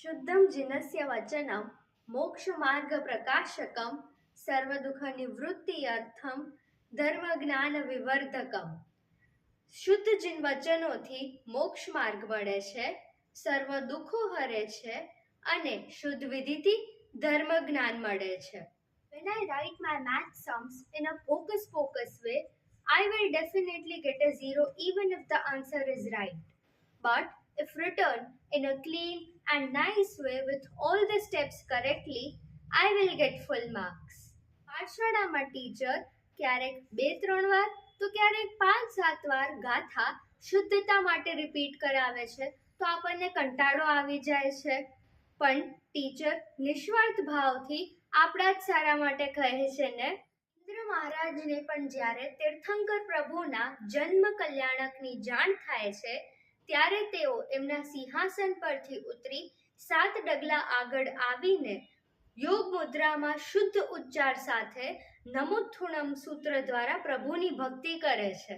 शुद्धं जिनस्य वचनं मोक्षमार्गप्रकाशकं સર્વદુઃખનિવૃત્તિઅર્થમ ધર્મજ્ઞાનવિવર્ધકમ। શુદ્ધ જીન વચનોથી મોક્ષ માર્ગ મળે છે, સર્વ દુઃખો હરે છે અને શુદ્ધ વિધિથી ધર્મ જ્ઞાન મળે છે. When I write my math sums in a hocus pocus way, I will definitely get a zero even if the answer is right. But if written in a clean and nice way with all the steps correctly, I will get full marks. પાઠશાળામાં teacher ક્યારેક 2-3 વાર તો ક્યારેક 5-7 વાર ગાથા શુદ્ધતા માટે repeat કરાવે છે તો આપણને કંટાળો આવી જાય છે, પણ ટીચર નિસ્વાર્થ ભાવથી આપણા જ સારા માટે કહે છે ને. ઇન્દ્ર મહારાજને પણ જ્યારે તીર્થંકર પ્રભુના જન્મ કલ્યાણકની જાણ થાય છે ત્યારે તેઓ એમના સિંહાસન પરથી ઉતરી 7 ડગલા આગળ આવીને યોગ મુદ્રામાં શુદ્ધ ઉચ્ચાર સાથે નમોથુણમ સૂત્ર દ્વારા પ્રભુની ભક્તિ કરે છે.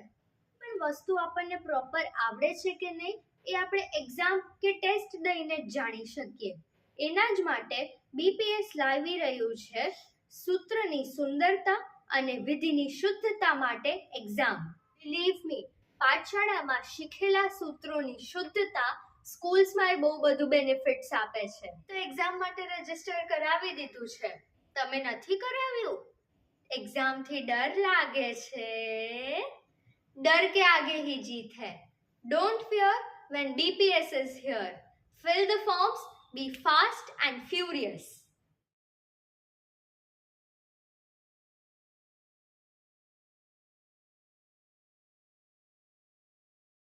પણ વસ્તુ આપણને પ્રોપર આવડે છે કે નહીં એ આપણે એક્ઝામ કે ટેસ્ટ દઈને જ જાણી શકીએ. એના જ માટે બીપીએસ લાવી રહ્યું છે સૂત્રની સુંદરતા અને વિધિની શુદ્ધતા માટે એક્ઝામ. બિલીવ મી, પાઠશાળામાં શીખેલા સૂત્રોની શુદ્ધતા સ્કૂલ્સમાં બહુ બધું બેનિફિટ્સ આપે છે. તો એક્ઝામ માટે રજીસ્ટર કરાવી દીધું છે, તમે નથી કરાવ્યું? એક્ઝામથી ડર લાગે છે? ડર કે આગે હી જીત હૈ. Don't fear when DPS is here. Fill the forms, be fast and furious.